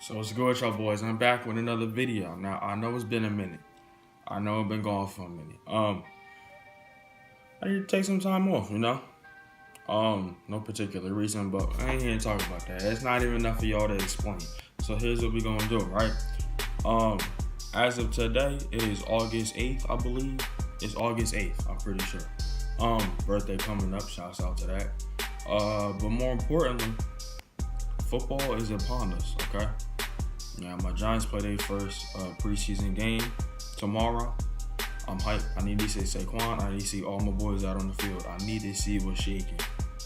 So what's good, y'all boys? I'm back with another video. Now I know it's been a minute. I know I've been gone for a minute. I need to take some time off, you know. No particular reason, but I ain't here to talk about that. It's not even enough for y'all to explain. So here's what we gonna do, right? As of today, it is August 8th, I believe. It's August 8th, I'm pretty sure. Birthday coming up, shouts out to that. But more importantly, football is upon us, okay? Yeah, my Giants play their first preseason game tomorrow. I'm hyped. I need to see Saquon. I need to see all my boys out on the field. I need to see what's shaking.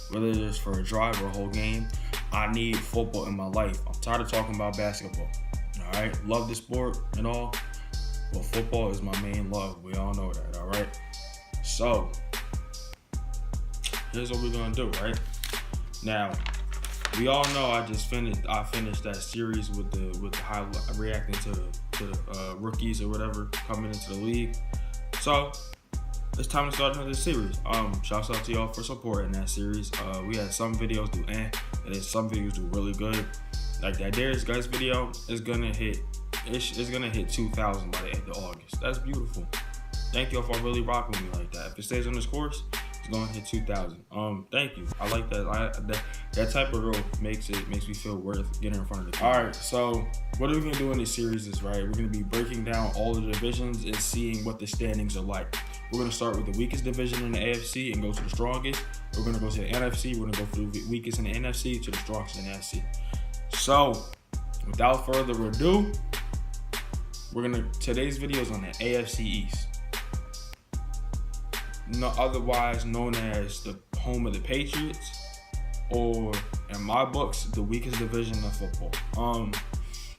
Whether it's for a drive or a whole game, I need football in my life. I'm tired of talking about basketball. All right? Love the sport and all, but football is my main love. We all know that, all right? So, here's what we're going to do, right? Now, we all know I finished that series with the highlight, reacting to the rookies or whatever coming into the league. So it's time to start another series. Shouts out to y'all for supporting that series. We had some videos do and then some videos do really good. Like that Darius Guys video is gonna hit 2,000 by the end of August. That's beautiful. Thank y'all for really rocking with me like that. If it stays on this course, it's gonna hit 2,000. Thank you. I like that. That type of growth makes me feel worth getting in front of the camera. All right, so what we're gonna do in this series is, right, we're gonna be breaking down all the divisions and seeing what the standings are like. We're gonna start with the weakest division in the AFC and go to the strongest. We're gonna go to the NFC. We're gonna go from the weakest in the NFC to the strongest in the NFC. So, without further ado, today's video is on the AFC East. No, otherwise known as the home of the Patriots, or in my books, the weakest division of football.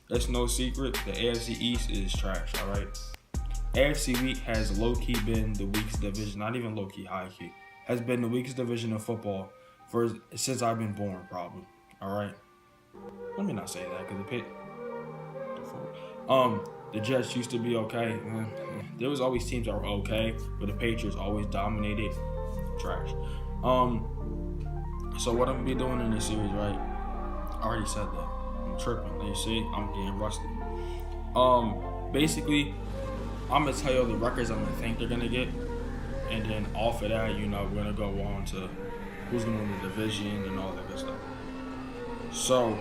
It's no secret, the AFC East is trash, all right? AFC Week has low-key been the weakest division, not even low-key, high-key, has been the weakest division of football since I've been born, probably, all right? Let me not say that, because the Jets used to be okay. There was always teams that were okay, but the Patriots always dominated. Trash. So what I'm gonna be doing in this series, right? I already said that. I'm tripping. You see, I'm getting rusty. Basically, I'm gonna tell you the records I'm gonna think they're gonna get, and then off of that, we're gonna go on to who's gonna win the division and all that good stuff. So,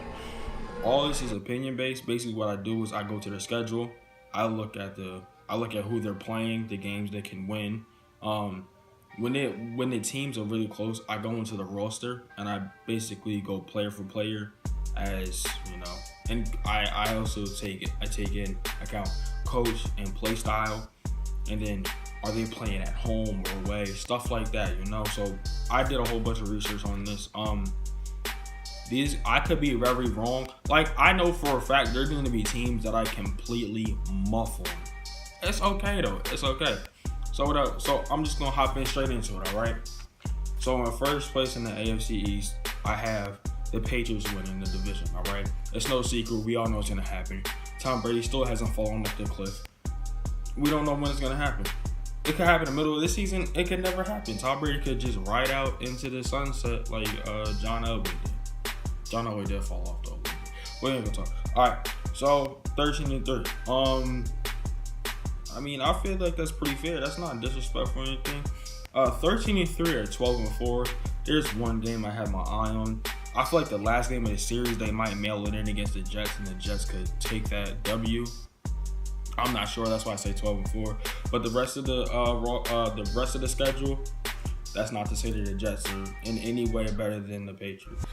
all this is opinion based. Basically, what I do is I go to their schedule. I look at who they're playing, the games they can win. When the teams are really close, I go into the roster and I basically go player for player, as you know. And I also take in account coach and play style, and then are they playing at home or away, stuff like that, So I did a whole bunch of research on this. I could be very wrong. Like, I know for a fact there's going to be teams that I completely muffle. It's okay, though. It's okay. So I'm just going to hop in straight into it, all right? So in first place in the AFC East, I have the Patriots winning the division, all right? It's no secret. We all know it's going to happen. Tom Brady still hasn't fallen off the cliff. We don't know when it's going to happen. It could happen in the middle of this season. It could never happen. Tom Brady could just ride out into the sunset like John Elway did. John Elway did fall off though. We ain't gonna talk. All right, so 13-3. I feel like that's pretty fair. That's not disrespectful or anything. 13-3 or 12-4. There's one game I have my eye on. I feel like the last game of the series they might mail it in against the Jets, and the Jets could take that W. I'm not sure. That's why I say 12-4. But the rest of the schedule, that's not to say that the Jets are in any way better than the Patriots.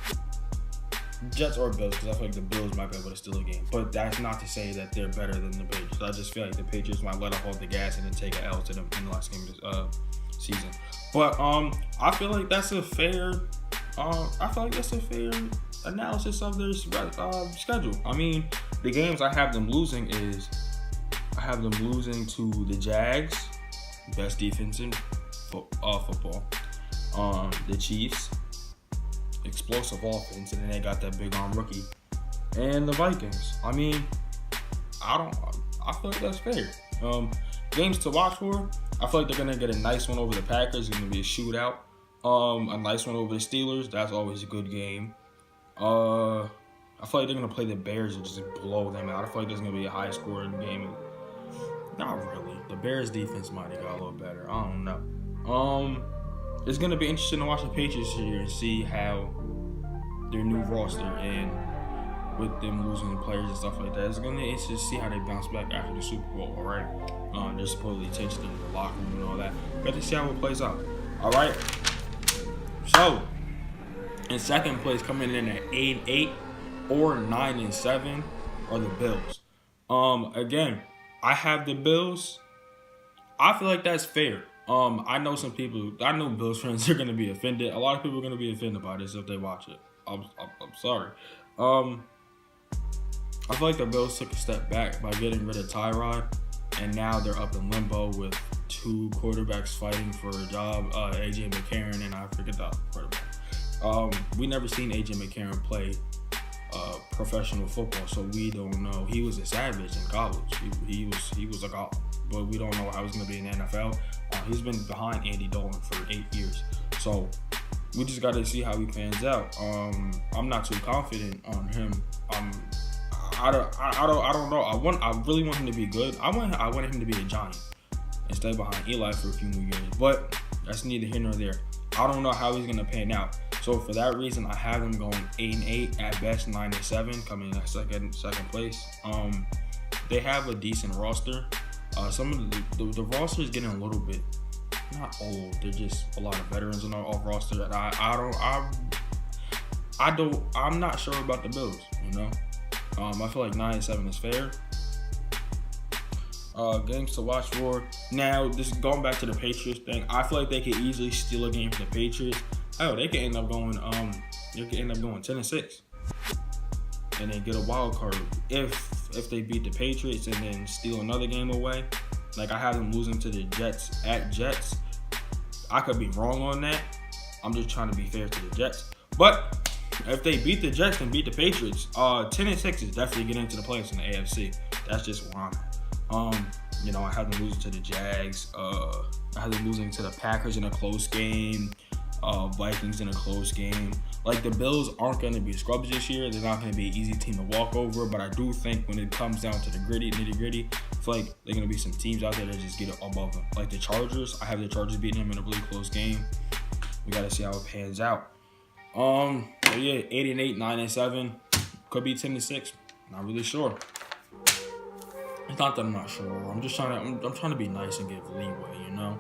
Jets or Bills, because I feel like the Bills might be able to steal a game. But that's not to say that they're better than the Patriots. I just feel like the Patriots might let off the gas and then take an L to them in the last game of this season. But I feel like that's a fair analysis of their schedule. The games I have them losing to the Jags, best defense in football. The Chiefs, explosive offense, and then they got that big arm rookie, and the Vikings. I feel like that's fair. Games to watch for, I feel like they're gonna get a nice one over the Packers. It's gonna be a shootout. A nice one over the Steelers. That's always a good game. I I feel like they're gonna play the Bears and just blow them out. I feel like there's gonna be a high scoring game. Not really. The Bears defense might have got a little better. I don't know. It's gonna be interesting to watch the Patriots here and see how their new roster and with them losing players and stuff like that. It's gonna be interesting to see how they bounce back after the Super Bowl. All right. There's supposedly tension in the locker room and all that. Got to see how it plays out. All right. So in second place, coming in at 8-8 or 9-7, are the Bills. Again, I have the Bills. I feel like that's fair. I know Bills fans are gonna be offended. A lot of people are gonna be offended by this if they watch it. I'm sorry. I feel like the Bills took a step back by getting rid of Tyrod, and now they're up in limbo with two quarterbacks fighting for a job. AJ McCarron and I forget the quarterback. We never seen AJ McCarron play professional football, so we don't know. He was a savage in college. He was a god, but we don't know how he's going to be in the NFL. He's been behind Andy Dalton for 8 years, so we just got to see how he pans out. I'm not too confident on him. I don't know. I really want him to be good. I want him to be a Giant and stay behind Eli for a few more years, but that's neither here nor there. I don't know how he's going to pan out. So for that reason, I have them going 8-8 at best, 9-7, coming in second place. They have a decent roster. Some of the roster is getting a little bit not old. They're just a lot of veterans on our roster that I'm not sure about the Bills. You know, I feel like 9-7 is fair. Games to watch for. Now, this is going back to the Patriots thing. I feel like they could easily steal a game from the Patriots. Oh, they could end up going 10-6, and then get a wild card if they beat the Patriots and then steal another game away. Like, I have them losing to the Jets at Jets. I could be wrong on that. I'm just trying to be fair to the Jets. But if they beat the Jets and beat the Patriots, 10-6 is definitely getting into the playoffs in the AFC. That's just where I'm at. I have them losing to the Jags. I have them losing to the Packers in a close game. Vikings in a close game. Like, the Bills aren't going to be scrubs this year. They're not going to be an easy team to walk over. But I do think when it comes down to the nitty-gritty, I feel like there are going to be some teams out there that just get it above them. Like the Chargers. I have the Chargers beating them in a really close game. We got to see how it pans out. 8-8, 9-7. Could be 10-6. Not really sure. It's not that I'm not sure. I'm trying to be nice and give leeway, you know?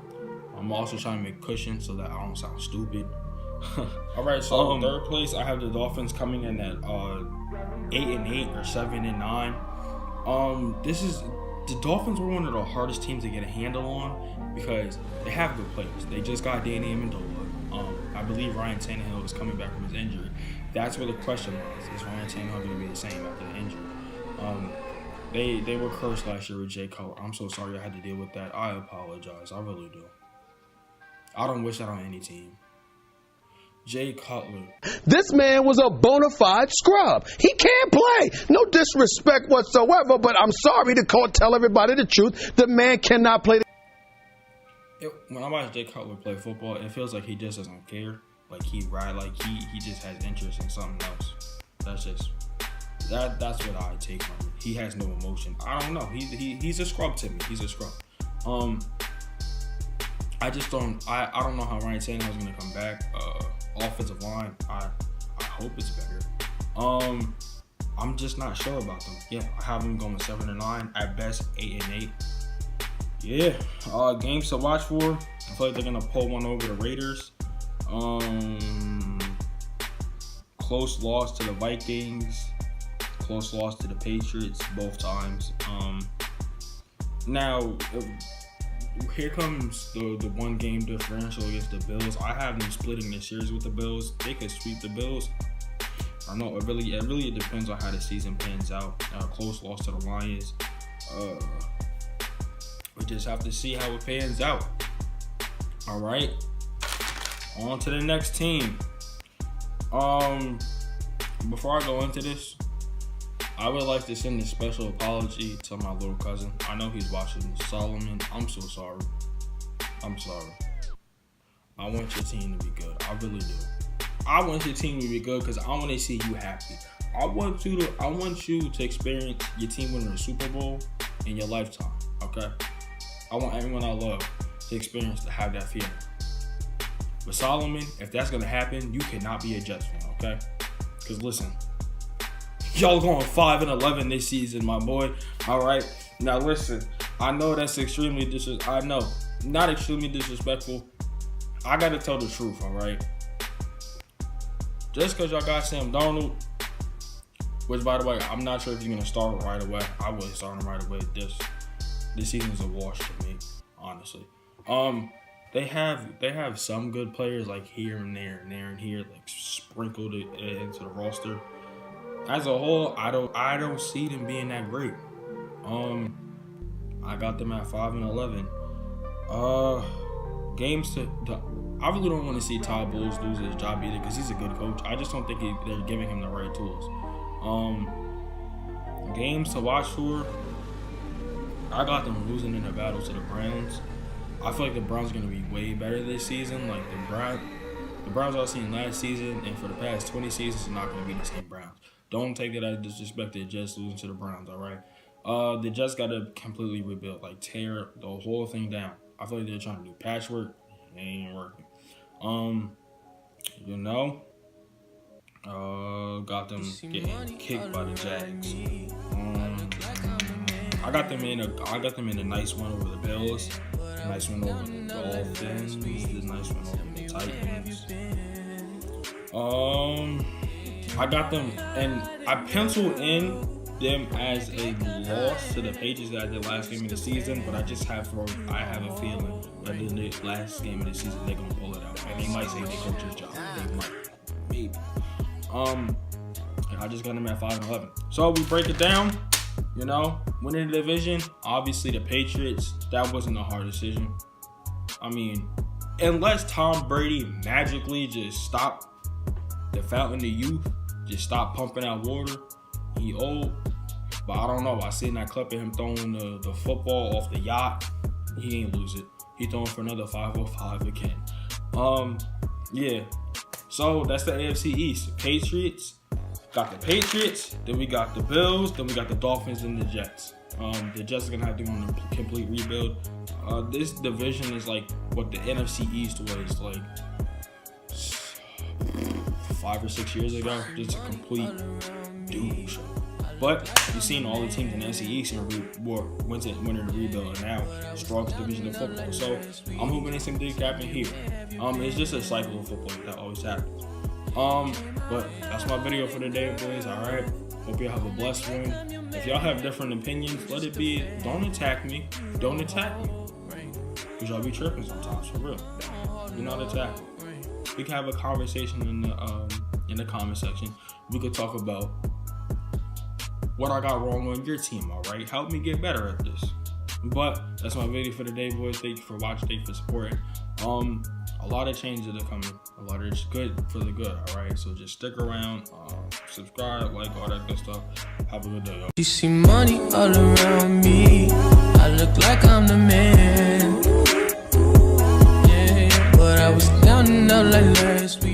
I'm also trying to make cushion so that I don't sound stupid. All right, so third place, I have the Dolphins coming in at 8-8 or 7-9. The Dolphins were one of the hardest teams to get a handle on because they have good players. They just got Danny Amendola. I believe Ryan Tannehill is coming back from his injury. That's where the question lies. Is Ryan Tannehill going to be the same after the injury? They were cursed last year with Jay Cutler. I'm so sorry I had to deal with that. I apologize. I really do. I don't wish that on any team. Jay Cutler. This man was a bona fide scrub. He can't play. No disrespect whatsoever, but I'm sorry to tell everybody the truth. The man cannot play. When I watch Jay Cutler play football, it feels like he just doesn't care. Like he just has interest in something else. That's what I take from it. He has no emotion. I don't know. He's a scrub to me. He's a scrub. I don't know how Ryan Tannehill is going to come back. Offensive line, I hope it's better. I'm just not sure about them. Yeah, I have them going 7-9, at best 8-8. Yeah, games to watch for. I feel like they're going to pull one over the Raiders. Close loss to the Vikings. Close loss to the Patriots both times. Now, here comes the one game differential against the Bills. I have them splitting the series with the Bills. They could sweep the Bills. I know it really depends on how the season pans out. Close loss to the Lions. We just have to see how it pans out. All right, on to the next team. Before I go into this, I would like to send a special apology to my little cousin. I know he's watching. Solomon, I'm so sorry. I'm sorry. I want your team to be good. I really do. I want your team to be good because I want to see you happy. I want you to experience your team winning a Super Bowl in your lifetime. Okay, I want everyone I love to have that feeling. But Solomon, if that's gonna happen, you cannot be a Jets fan. Okay, because listen, y'all going 5-11 this season, my boy. All right, now listen. I know that's extremely not extremely disrespectful. I gotta tell the truth. All right. Just because y'all got Sam Darnold, which, by the way, I'm not sure if you're going to start right away. I wouldn't start him right away. This season's a wash to me, honestly. They have some good players, like here and there and there and here, like sprinkled it into the roster. As a whole, I don't see them being that great. I got them at 5-11. I really don't want to see Todd Bowles lose his job either, because he's a good coach. I just don't think they're giving him the right tools. Games to watch for, I got them losing in the battle to the Browns. I feel like the Browns are going to be way better this season. Like the Browns I've seen last season and for the past 20 seasons are not going to be the same Browns. Don't take that as disrespect to the Jets losing to the Browns, all right? The Jets got to completely rebuild, like tear the whole thing down. I feel like they're trying to do patchwork. It ain't working. Got them getting kicked by the Jags. I got them in a nice one over the Bills, a nice one over the Dolphins, a nice one over the Titans. I got them, and I penciled in them as a loss to the Patriots at the last game of the season, but I have a feeling that in the last game of the season they're gonna pull it out, and they might say they coach's job. They might, maybe. I just got them at 5-11. So we break it down. Winning the division, obviously the Patriots. That wasn't a hard decision. I mean, unless Tom Brady magically just stopped the fountain of youth, just stop pumping out water. He old, but I don't know. I seen that clip of him throwing the football off the yacht. He ain't lose it. He throwing for another 505 again. Yeah. So that's the AFC East. Patriots. Got the Patriots. Then we got the Bills. Then we got the Dolphins and the Jets. The Jets are gonna have to go on a complete rebuild. This division is like what the NFC East was like 5 or 6 years ago. Just a complete dude show. But you've seen all the teams in the NFC East winning the rebuild, and now strongest division of football. So I'm hoping the same thing happen here. It's just a cycle of football that always happens. But that's my video for today, boys. All right. Hope y'all have a blessed one. If y'all have different opinions, let it be. Don't attack me. Don't attack me. Because y'all be tripping sometimes, for real. Do not attack me. We can have a conversation in the comment section. We could talk about what I got wrong on your team, all right? Help me get better at this. But that's my video for today, boys. Thank you for watching. Thank you for supporting. A lot of changes are coming. A lot of it's good for the good, all right? So just stick around, subscribe, like, all that good stuff. Have a good day, y'all. You see money all around me. I look like I'm the man. Yeah, but I was down and out like last week.